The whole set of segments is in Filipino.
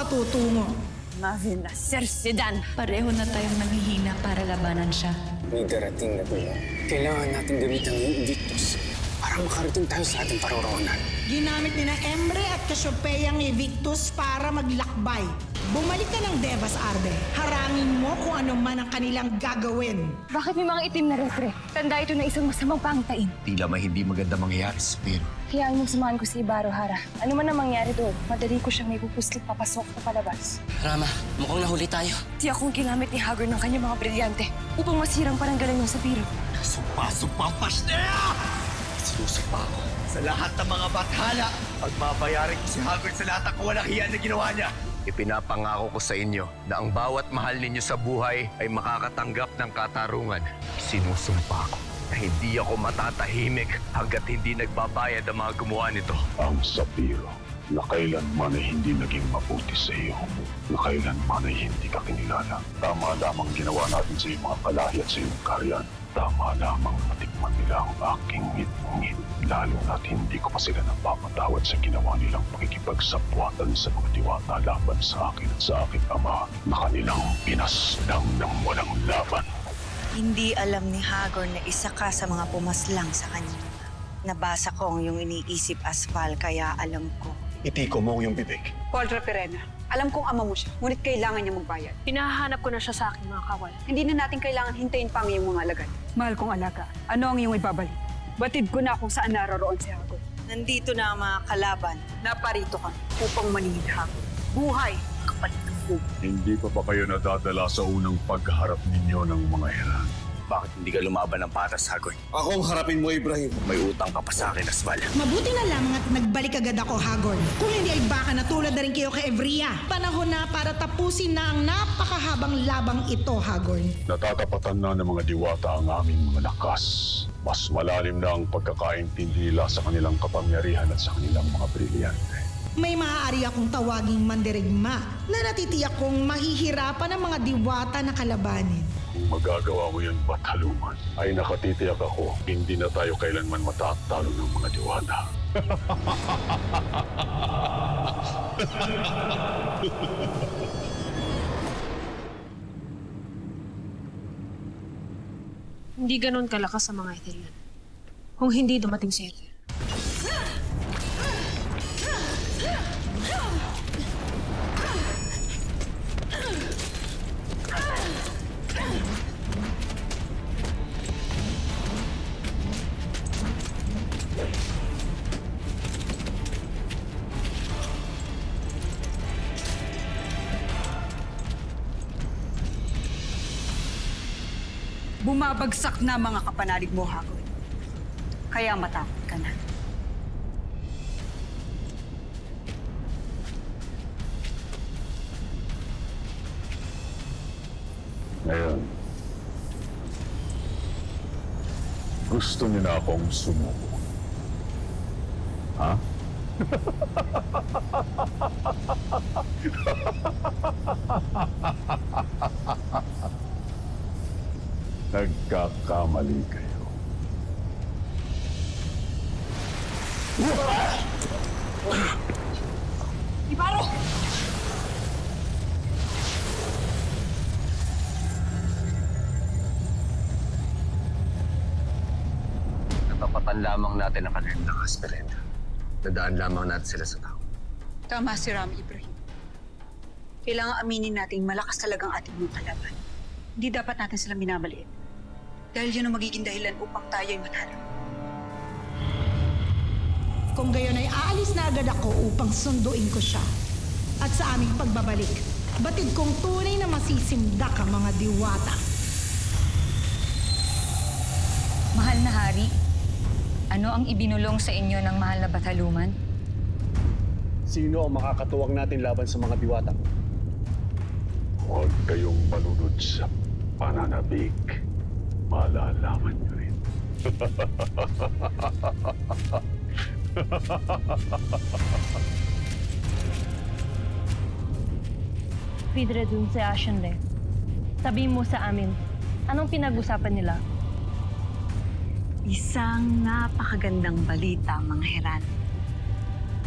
patutungo. Mavin na Sir Sedan. Pareho na tayong naghihina para labanan siya. May darating na gulo. Kailangan natin gamitan yung Invictus para makarating tayo sa ating paroroonan. Ginamit ni na Emre at Cassiopeia ang Invictus para maglakbay. Bumalik ka ng Devas, Arde. Harangin mo kung ano man ang kanilang gagawin. Bakit may mga itim na refre? Tanda ito na isang masamang pangitain. Tila may hindi maganda mangyayari sa Pero. Kaya mo samahan ko si Ibarra, Hara. Ano man ang mangyari doon, madali ko siyang may pupuslit papasok na palabas. Rama, mukhang nahuli tayo. Di akong ginamit ni Hagor ng kanyang mga brilyante upang masirang pananggalan niya sa Pero. Sumpa-sumpa pasnea! Sinusumpa ko sa lahat ng mga bathala. Pagbabayarin ko si Hagor sa lahat ng kawalang hiyan na ginawa niya. Ipinapangako ko sa inyo na ang bawat mahal ninyo sa buhay ay makakatanggap ng katarungan. Sinusumpa ko na hindi ako matatahimik hanggat hindi nagbabayad ang mga gumawa nito. Ang Sapiro na kailanman ay hindi naging mabuti sa iyo, na kailanman ay hindi ka kinilala. Tama lamang ginawa natin sa iyong mga kalahi at sa iyong karyan. Tama lamang matikman nila ang aking ngit-ngit. Lalo na't hindi ko pa sila napapatawad sa ginawa nilang pakikipagsapwatan sa mga diwata laban sa akin at sa aking ama na kanilang pinaslang ng walang laban. Hindi alam ni Hagor na isa ka sa mga pumaslang sa kanya. Nabasa ko ang iyong iniisip, Asphal, kaya alam ko. Itiko mo yung bibig. Paul Perena, alam kong ama mo siya, ngunit kailangan niya magbayad. Hinahanap ko na siya sa aking mga kawal. Hindi na natin kailangan hintayin pa ang iyong mga alagad. Mahal kong alaga, ano ang iyong ibabalik? Batid ko na kung saan naroroon si Hagor. Nandito na ang mga kalaban. Naparito ka upang maningil Hagor. Buhay, kapalit ng buhay. Hindi pa ba kayo nadadala sa unang pagharap ninyo ng mga heran? Bakit hindi ka lumaban ng patas, Hagor? Ako ang harapin mo, Ibrahim. May utang ka pa sa akin, Asval. Mabuti na lamang at nagbalik agad ako, Hagor. Kung hindi ay baka natulad na rin kayo kay Evria. Panahon na para tapusin na ang napakahabang labang ito, Hagor. Natatapatan na ng mga diwata ang aming mga lakas. Mas malalim na ang pagkakaintindi nila sa kanilang kapangyarihan at sa kanilang mga brilyante. May maaari akong tawaging mandirigma na natitiyak kong mahihirapan ang mga diwata na kalabanin. Kung magagawa mo yun, Bathaluman, ay nakatitiyak ako, hindi na tayo kailanman matatalo ng mga diwata. Hindi ganun kalakas sa mga Etherian. Kung hindi dumating si Ethel. Bumabagsak na mga kapanalig mo, Hagor. Kaya matakot ka na. Ngayon, gusto niyo na akong sumuko. Ha? Nagkakamali kayo. Ibaro! Natapatan lamang natin ang kanilang lakas, Perena. Dadaan lamang natin sila sa tao. Tama si Ram Ibrahim. Kailangan aminin natin malakas talagang ating mga kalaban. Hindi dapat natin sila minamaliit. Dahil yun ang magiging dahilan upang tayo ay matalo. Kung gayon ay aalis na agad ako upang sunduin ko siya. At sa aming pagbabalik, batid kong tunay na masisimdak ang mga diwata. Mahal na hari, ano ang ibinulong sa inyo ng mahal na Bathaluman? Sino ang makakatuwang natin laban sa mga diwata? Huwag kayong malunod sa pananabik. Malalaman niyo rin. Vidre dun sa Ashenle. Sabihin mo sa amin, anong pinag-usapan nila? Isang napakagandang balita, mga heran.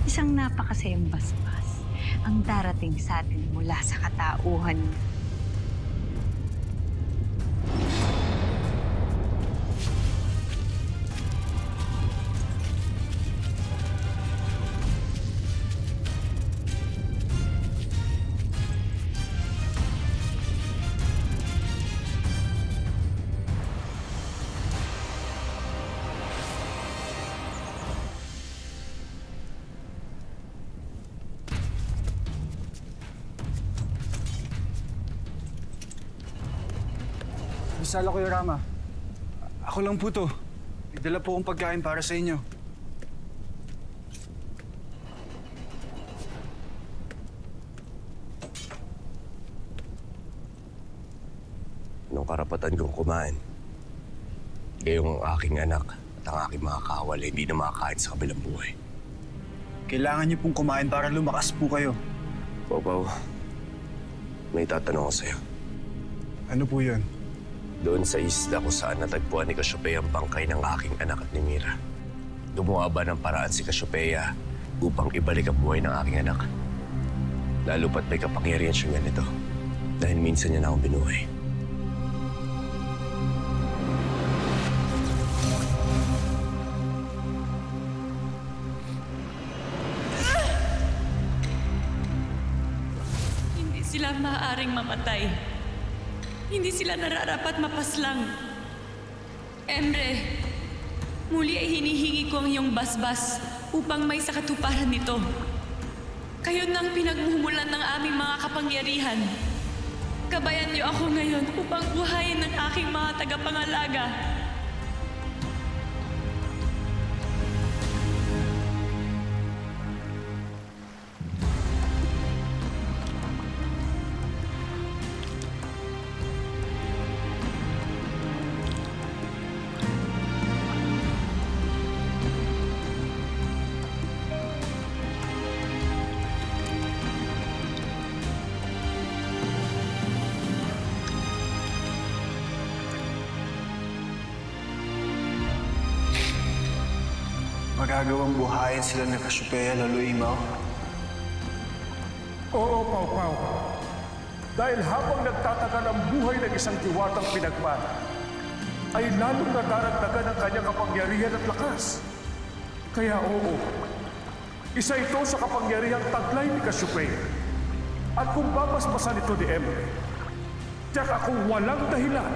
Isang napakasayang basbas. ang darating sa atin mula sa katauhan niya. Sala ko, Rama. Ako lang po to. May dala po akong pagkain para sa inyo. Anong karapatan kong kumain? Gayong ang aking anak at ang aking mga kawal hindi na makakain sa kabilang buhay. Kailangan niyo pong kumain para lumakas po kayo. Papaw, may tatanong ko sa'yo. Ano po yun? Doon sa isla kung saan natagpuan ni Cassiopeia ang bangkay ng aking anak at ni Mira. Gumawa ba ng paraan si Cassiopeia upang ibalik ang buhay ng aking anak? Lalo pat may kapangyarihan siyang ganito dahil minsan niya na akong binuhay. Hindi sila maaaring mamatay. Hindi sila nararapat mapaslang. Emre, muli ay hinihingi ko ang iyong basbas upang may sakatuparan nito. Kayo nang pinagmumulan ng aming mga kapangyarihan. Gabayan niyo ako ngayon upang buhayin ng aking mga tagapangalaga. Magagawang buhayin sila ng Cassiopeia, Lolo Imaw? Oo, Pau-Pau. Dahil habang nagtatagal ang buhay ng isang diwatang pinagmana, ay lalong nadaragdagan ang kanyang kapangyarihan at lakas. Kaya oo, isa ito sa kapangyarihang taglay ni Cassiopeia. At kung babasbasan ito ni Emre, tiyak akong walang dahilan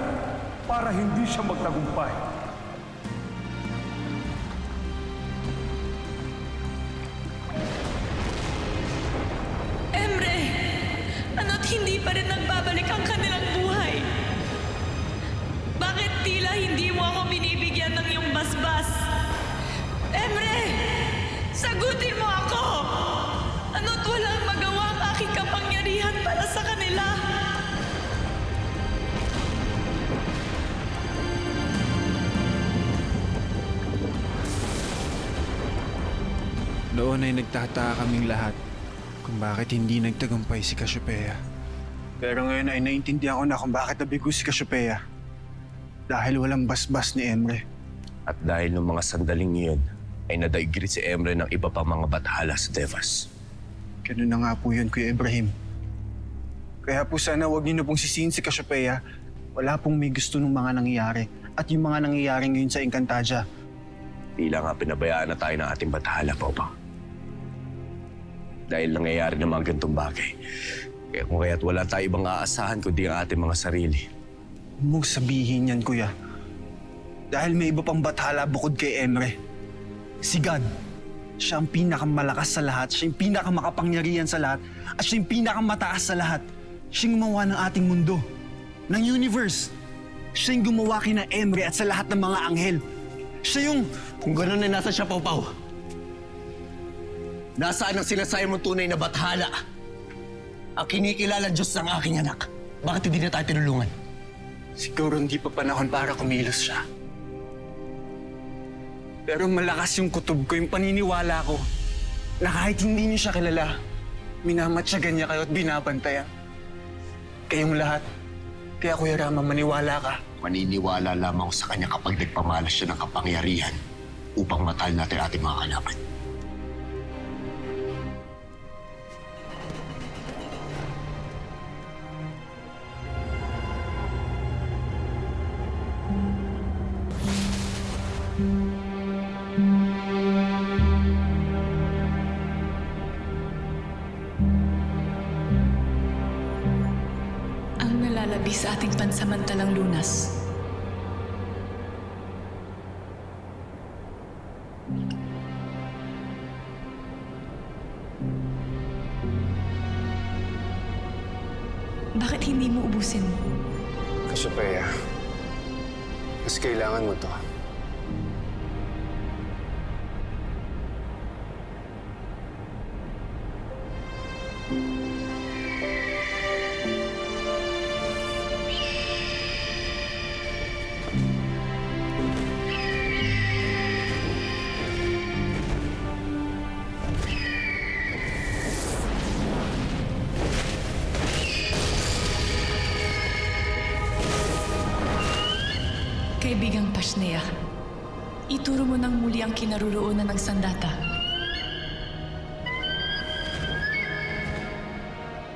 para hindi siya magtagumpay. Hindi pa rin nagbabalik ang kanilang buhay. Bakit tila hindi mo ako binibigyan ng iyong basbas? Emre! Sagutin mo ako! Ano't walang magawa ang aking kapangyarihan para sa kanila? Noon ay nagtataka kaming lahat kung bakit hindi nagtagumpay si Cassiopeia. Pero ngayon ay naiintindihan ko na kung bakit nabigo si Cassiopeia. Dahil walang basbas ni Emre. At dahil ng mga sandaling iyon, ay nadaigrit si Emre ng iba pang mga bathala sa Devas. Ganun na nga po yun, Kuya Ibrahim. Kaya po sana huwag niyo na pong sisihin si Cassiopeia. Wala pong may gusto ng mga nangyayari. At yung mga nangyayari ngayon sa Encantadia. Tila nga pinabayaan na tayo ng ating bathala, Papa. Dahil nangyayari ng mga ganitong bagay. Kaya kung kaya't wala tayo ibang aasahan kundi ang ating mga sarili. Huwag mong sabihin yan, Kuya. Dahil may iba pang bathala bukod kay Emre. Si God. Siya ang pinakamalakas sa lahat. Siya yung pinakamakapangyarihan sa lahat. At siya yung pinakamataas sa lahat. Siya yung gumawa ng ating mundo. Ng universe. Siya yung gumawa kina Emre at sa lahat ng mga anghel. Siya yung... Kung gano'n ay nasa siya, Pau-Pau. Nasaan ang sinasabi mong tunay na bathala? Ang kinikilalang Diyos ng aking anak. Bakit hindi na tayo tinulungan? Siguro hindi pa panahon para kumilos siya. Pero malakas yung kutob ko, yung paniniwala ko, na kahit hindi niyo siya kilala, minamatyagan niya kayo at binabantayan. Kayong lahat. Kaya Kuya Rama, maniwala ka. Maniniwala lamang sa kanya kapag nagpamalas siya ng kapangyarihan upang matalo natin ating mga kalaban. lalabi sa ating pansamantalang lunas. Bakit hindi mo ubusin? Cassiopeia, mas kailangan mo to. Kaibigang Pashnea, ituro mo nang muli ang kinaroroonan ng sandata.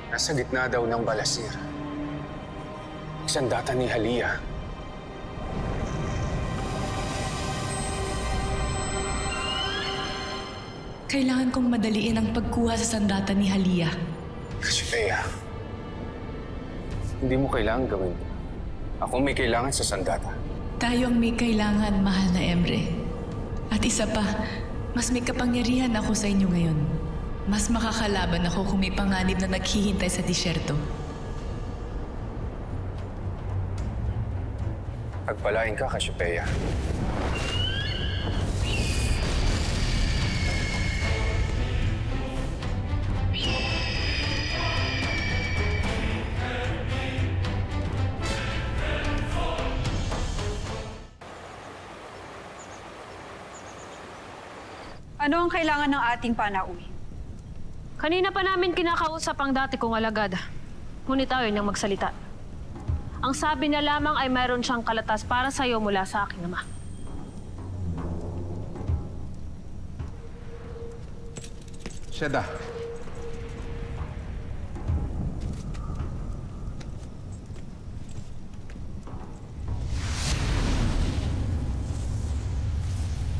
Nasa gitna daw ng balasir. Ang sandata ni Halia. Kailangan kong madaliin ang pagkuha sa sandata ni Halia. Cassiopeia, hindi mo kailangan gawin ito. Ako may kailangan sa sandata. Tayo ang may kailangan, mahal na Emre. At isa pa, mas may kapangyarihan ako sa inyo ngayon. Mas makakalaban ako kung may panganib na naghihintay sa disyerto. Pagpalain ka, Cassiopeia. Ano ang kailangan ng ating panauhin? Kanina pa namin kinakausap ang dati kong alagad. Ngunit ayaw niyang magsalita. Ang sabi niya lamang ay mayroon siyang kalatas para sa'yo mula sa aking ama. Sheda.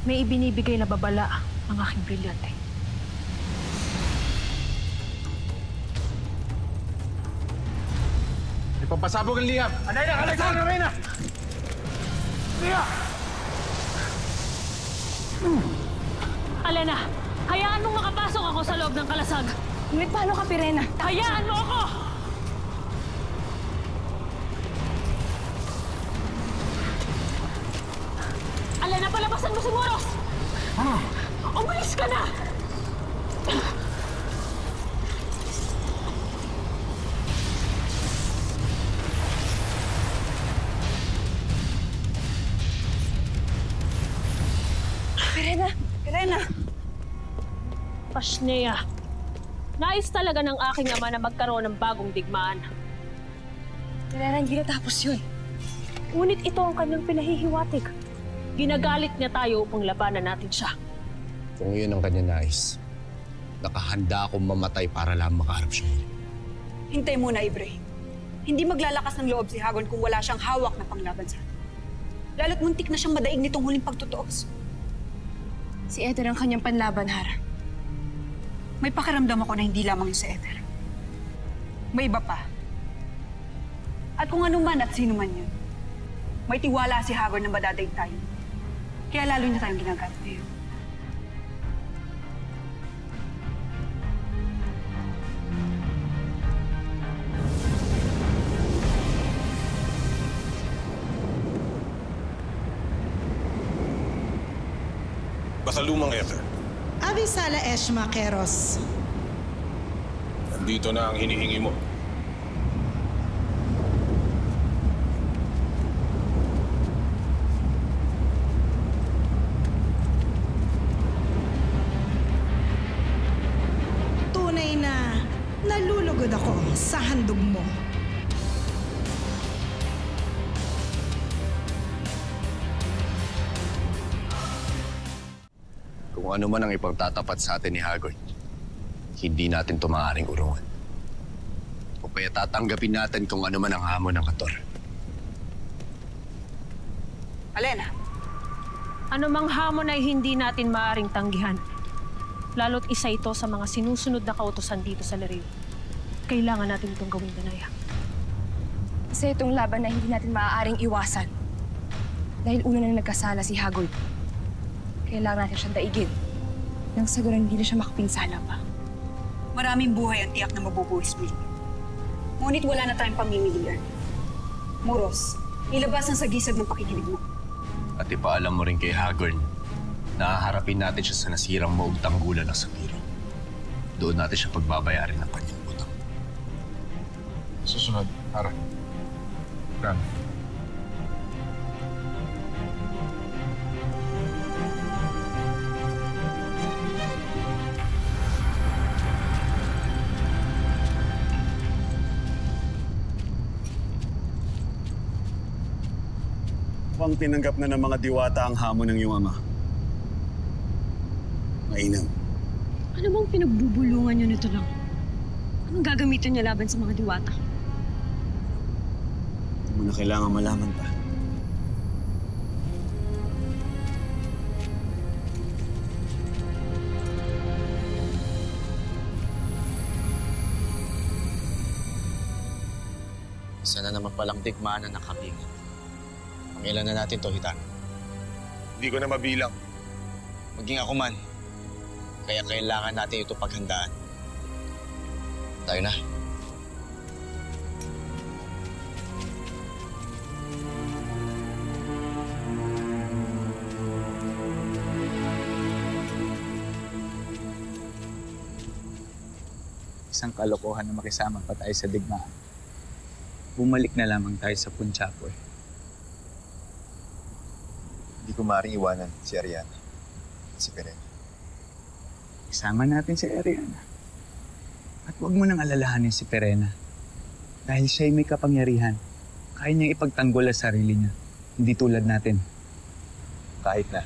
May ibinibigay na babala ang aking brilyante. Ipapasabog ang liham! Anay na! Alexander Reyna! Lia! Alena, hayaan mong makapasok ako sa loob ng kalasag. Ngunit paano ka, Pirena? Hayaan mo ako! Alena, palabasan mo si Moros! Umalis ka na! Pirena! Pirena! Pashnea, nais talaga ng aking ama na magkaroon ng bagong digmaan. Pirena, hindi natapos yun. Ngunit ito ang kanyang pinahihiwatig. Ginagalit niya tayo upang labanan natin siya. Kung yun ang kanya nais, nakahanda akong mamatay para lang makaharap siya muli. Hintay muna, Ibrahim. Hindi maglalakas ng loob si Hagon kung wala siyang hawak na panglaban sa atin. Lalo't muntik na siyang madaig nitong huling pagtutuos. Si Ether ang kanyang panlaban, Hara. May pakiramdam ako na hindi lamang yung si Ether. May iba pa. At kung ano man at sino man yun, may tiwala si Hagon na madadaig tayo. Kaya lalo niya tayong ginagamit ngayon. Basalumang Ether. Avisala Eshma Keros. Nandito na ang hinihingi mo. Tunay na nalulugod ako sa handog mo. Kung ano man ang ipagtatapat sa atin ni Hagoy, hindi natin ito maaaring urungan. O kaya tatanggapin natin kung ano man ang hamon ng Kator. Alena. Anumang hamon ay hindi natin maaaring tanggihan. Lalo't isa ito sa mga sinusunod na kautusan dito sa Leriw. Kailangan natin itong gawin, Danaya. Kasi itong laban na hindi natin maaaring iwasan. Dahil una na nagkasala si Hagoy. Kailangan natin siyang daigin. Nang sa ganun, hindi na siya makapinsala pa. Maraming buhay ang tiyak na mabubuwis muli. Ngunit wala na tayong pamimilian. Moros, ilabas ang sagisag ng pakikinig mo. At ipaalam mo rin kay Hagorn na haharapin natin siya sa nasirang maong tanggulan ng Sapiro. Doon natin siya pagbabayarin ng kanyang utang. Susunod, Hara. Ran. Mukhang tinanggap na ng mga diwata ang hamon ng iyong ama. Mainam. Ano bang pinagbubulungan niyo nito lang? Anong gagamitin niya laban sa mga diwata? Hindi mo na kailangan malaman pa. Isa na naman palang digmaan na nakabingan. Ang ilan na natin to, Hitan? Hindi ko na mabilang. Maging ako man. Kaya kailangan natin ito paghandaan. Tayo na. Isang kalokohan na makisama pa tayo sa digmaan. Bumalik na lamang tayo sa Punchapoy. Hindi ko maaaring iwanan si Ariana at si Perena. Isama natin si Ariana. At huwag mo nang alalahanin si Perena. Dahil siya'y may kapangyarihan. Kaya niyang ipagtanggol ang sarili niya. Hindi tulad natin. Kahit na,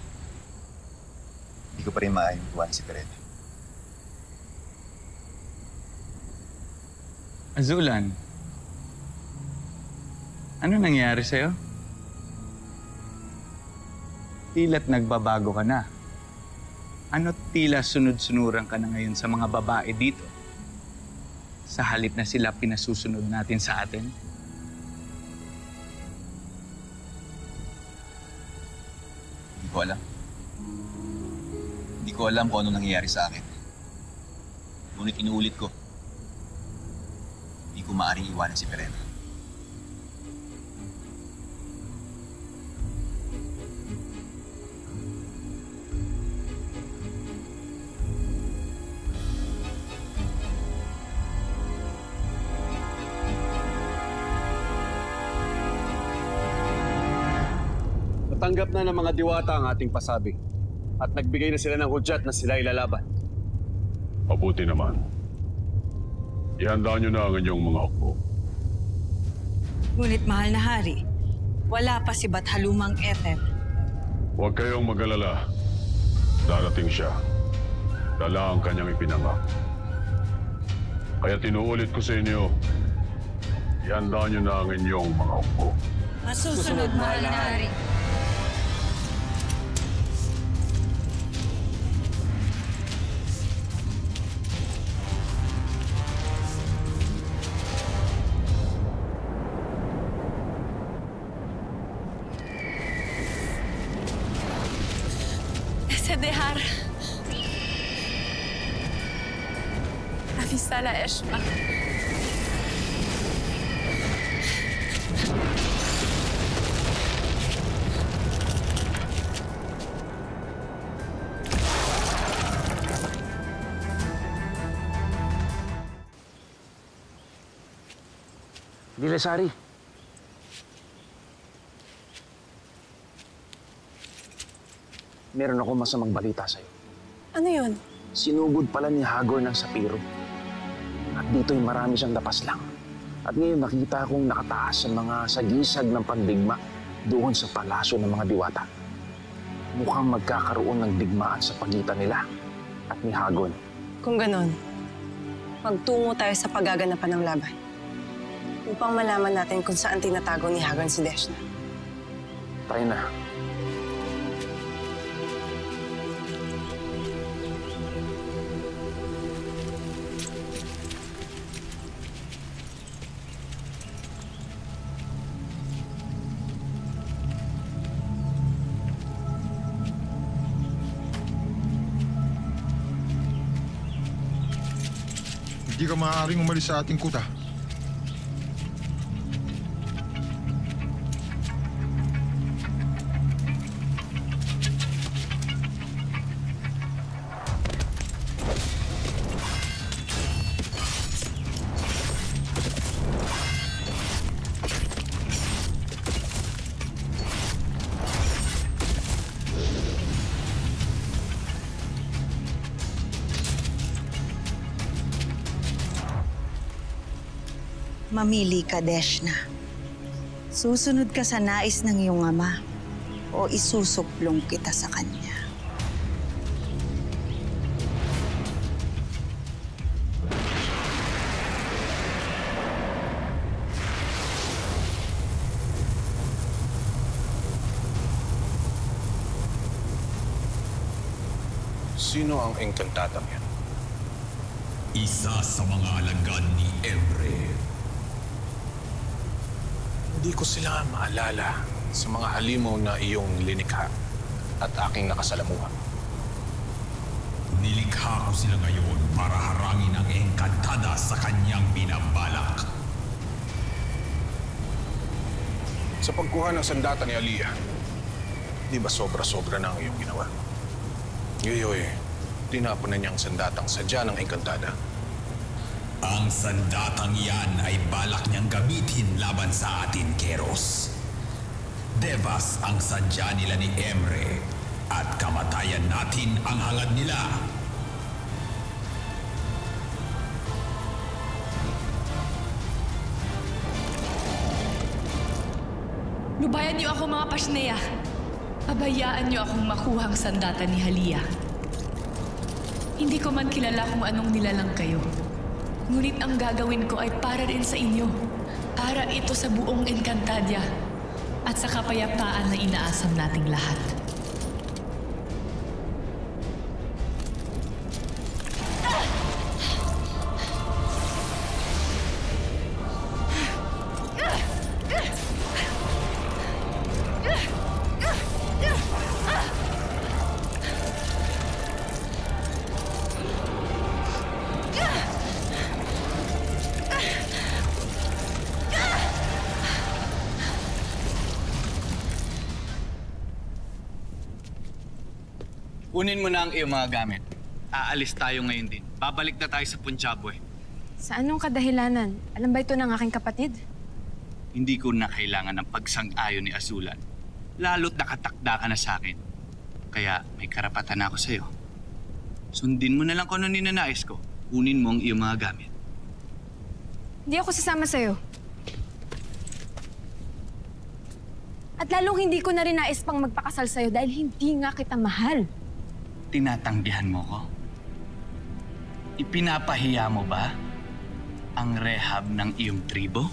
hindi ko pa rin maaaring iwanan si Perena. Azulan, ano nangyari sa'yo? Tila't nagbabago ka na. Ano't tila sunod-sunuran ka na ngayon sa mga babae dito? Sa halip na sila pinasusunod natin sa atin? Hindi ko alam. Hindi ko alam kung ano nangyayari sa akin. Ngunit inuulit ko, hindi ko maaaring iwanan si Perena. Natanggap na ng mga diwata ang ating pasabi at nagbigay na sila ng hudyat na sila ilalaban. Mabuti naman. Ihanda niyo na ang inyong mga hukbo. Ngunit mahal na hari, wala pa si Bathalumang Ether. Huwag kayong mag-alala. Darating siya. Dala ang kanyang ipinangak. Kaya tinuulit ko sa inyo, ihanda niyo na ang inyong mga hukbo. Masusunod, mahal na hari. Sedehar. Afisala Eshma. Dilasari. Meron ako masamang balita sa'yo. Ano yun? Sinugod pala ni Hagor ng Sapiro. At dito'y marami siyang napaslang. At ngayon nakita kong nakataas sa mga sagisag ng pandigma doon sa palasyo ng mga diwata. Mukhang magkakaroon ng digmaan sa pagitan nila at ni Hagon. Kung ganon, magtungo tayo sa paggaganapan ng laban upang malaman natin kung saan tinatago ni Hagon si Deshna. Tayo na. Hindi ka maaaring umalis sa ating kuta. Mamili ka, Deshna. Susunod ka sa nais ng iyong ama o isusuplong kita sa kanya. Sino ang engkantadang yan? Isa sa mga alagad ni Emre. Hindi ko sila maalala sa mga halimaw na iyong linikha at aking nakasalamuha. Nilikha ko sila ngayon para harangin ang engkantada sa kanyang binabalak. Sa pagkuha ng sandata ni Aliyah, di ba sobra-sobra na ang iyong ginawa? Yoyoy, tinapon na niyang sandatang sadya ng engkantada. Ang sandatang yan ay balak niyang gamitin laban sa atin, Keros. Devas ang sadya nila ni Emre at kamatayan natin ang hangad nila. Lubayan niyo ako, mga Pashnea. Pabayaan niyo akong makuha ang sandata ni Halia. Hindi ko man kilala kung anong nilalang kayo. Ngunit ang gagawin ko ay para rin sa inyo. Para ito sa buong Encantadia at sa kapayapaan na inaasam nating lahat. Kunin mo na ang iyong mga gamit. Aalis tayo ngayon din. Babalik na tayo sa Punjab. Sa anong kadahilanan? Alam ba ito ng aking kapatid? Hindi ko na kailangan ng pagsang-ayon ni Azulan. Lalo't nakatakda ka na sa akin. Kaya may karapatan ako sa'yo. Sundin mo na lang kung ano ninanais ko. Kunin mo ang iyong mga gamit. Hindi ako sasama sa'yo. At lalong hindi ko na rin nais pang magpakasal sa'yo dahil hindi nga kita mahal. Tinatanggihan mo ko? Ipinapahiya mo ba ang rehab ng iyong tribo?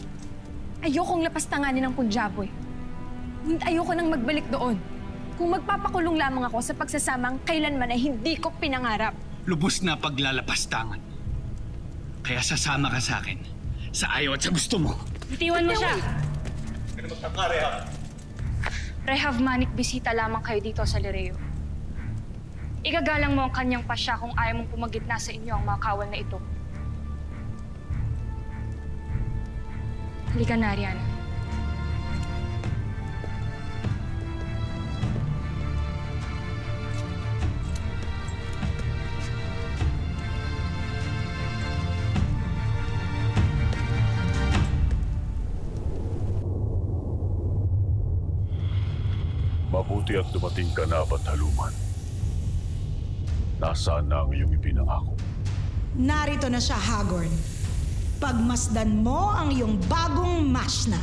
Ayokong lapastanganin ng Punjaboy. Ngunit ayoko nang magbalik doon. Kung magpapakulong lamang ako sa pagsasamang kailanman ay hindi ko pinangarap. Lubos na paglalapastangan. Kaya sasama ka sa akin. Sa ayaw at sa gusto mo. Bitiwan mo siya. Kaya magtaka, Rehab. Rehab, Manik, bisita lamang kayo dito sa Lereo. Igagalang mo ang kanyang pasya kung ayaw mong pumagitna sa inyo ang mga kawal na ito. Halika na, Ariana. Mabuti at dumating ka na, Bathaluman. Nasaan na ang iyong ipinangako? Narito na siya, Hagorn. Pagmasdan mo ang iyong bagong Mashna.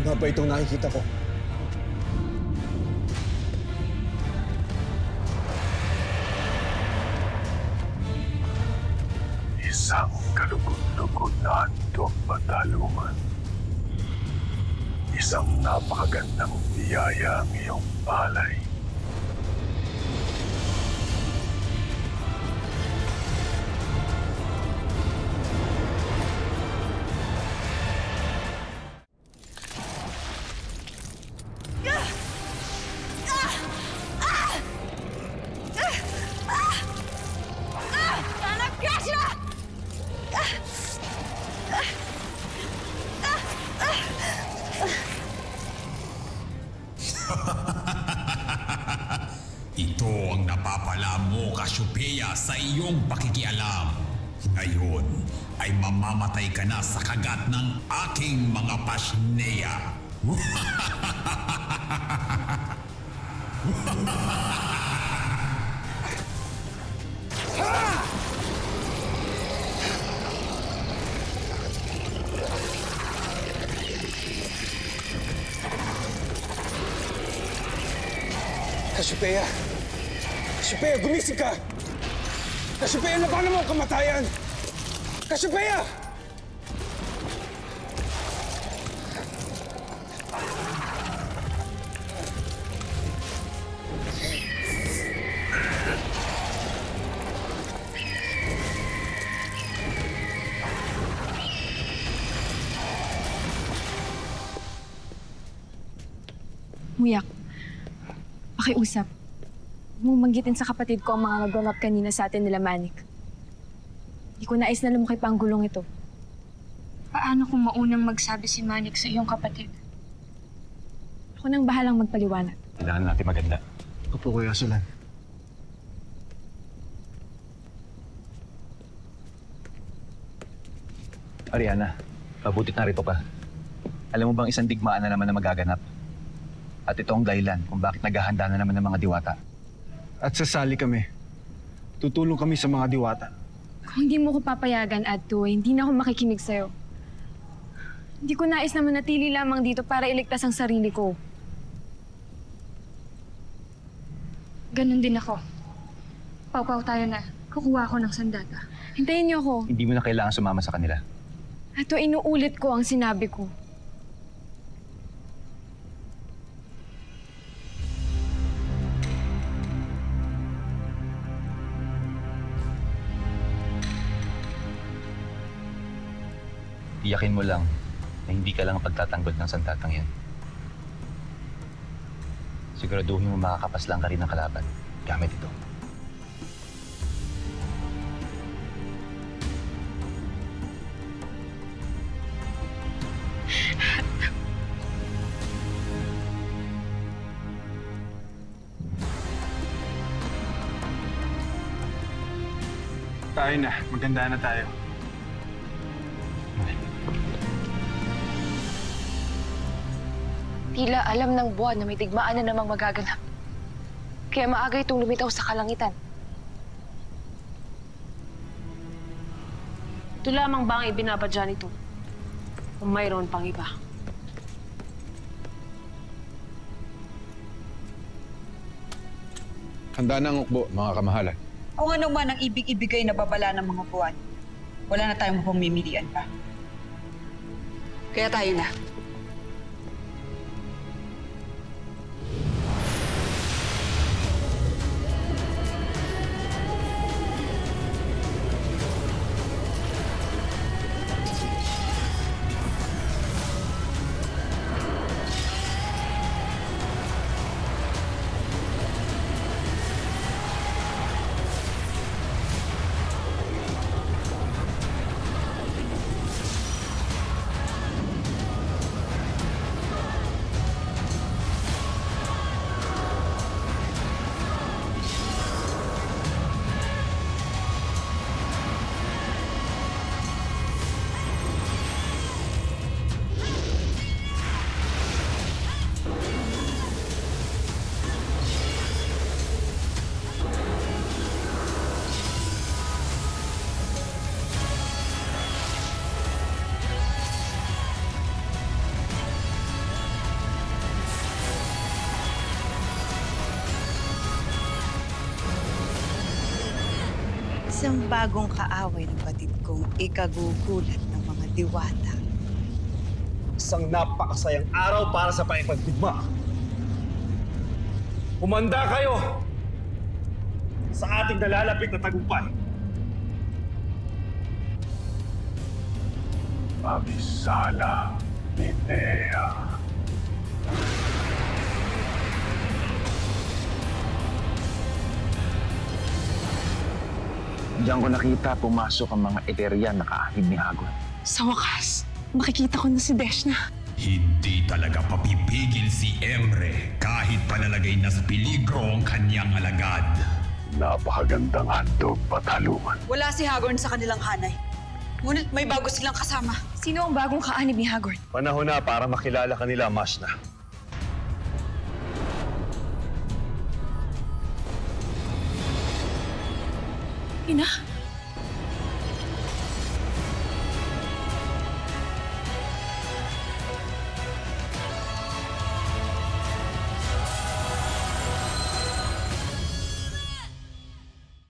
Ano ba itong nakikita ko? Isang kalugod-lugod na handog, Bathaluman. Isang napakagandang biyaya ang iyong palay. sa iyong pakikialam. Ngayon ay mamamatay ka na sa kagat ng aking mga pasneya. Cassiopeia! Cassiopeia, gumising ka! Cassiopeia, labanan mo ang kamatayan! Cassiopeia! Muyak, pakiusap. Huwag mong banggitin sa kapatid ko ang mga naganap kanina sa atin nila Manik. Hindi ko nais na lumaki pa ang gulong ito. Paano kung maunang magsabi si Manik sa iyong kapatid? Ako nang bahalang magpaliwanag. Kailangan natin maganda. Opo, Kuya Sulan. Ariana, mabutit narito ka. Alam mo bang isang digmaan na naman na magaganap? At ito ang dahilan kung bakit naghahanda na naman ng mga diwata. At sasali kami. Tutulong kami sa mga diwata. Kung hindi mo ko papayagan, Adto, hindi na ako makikinig sa'yo. Hindi ko nais na manatili lamang dito para iligtas ang sarili ko. Ganon din ako. Pau-pau tayo na. Kukuha ako ng sandata. Hintayin niyo ako. Hindi mo na kailangan sumama sa kanila. Adto, inuulit ko ang sinabi ko. Iyakin mo lang na hindi ka lang pagtatanggol ng sandatang yan. Siguraduhin mo makakapaslang ka rin ng kalaban gamit ito. Tayo na. Maganda na tayo. Tila alam ng buwan na may digmaan na namang magaganap. Kaya maaga itong lumitaw sa kalangitan. Ito lamang ba ang ibinabadya nito? Kung mayroon pang iba. Handa na ang ukbo, mga kamahalan. Kung ano man ang ibig-ibigay na babala ng mga buwan, wala na tayong pamimilian pa. Kaya tayo na. Isang bagong kaaway ng batid kong ikagugulat ng mga diwata. Isang napakasayang araw para sa paipagdigma. Humanda kayo sa ating nalalapit na tagumpay. Amisala Minea. Diyan ko nakita pumasok ang mga Eterian na kaahib ni Hagor. Sa wakas, makikita ko na si Deshna. Hindi talaga papipigil si Emre kahit panalagay na sa peligro ang kanyang alagad. Napakagandang handog pathalungan. Wala si Hagorn sa kanilang hanay. Ngunit may bago silang kasama. Sino ang bagong kaanib ni Hagorn? Panahon na para makilala kanila, Masna. Ina,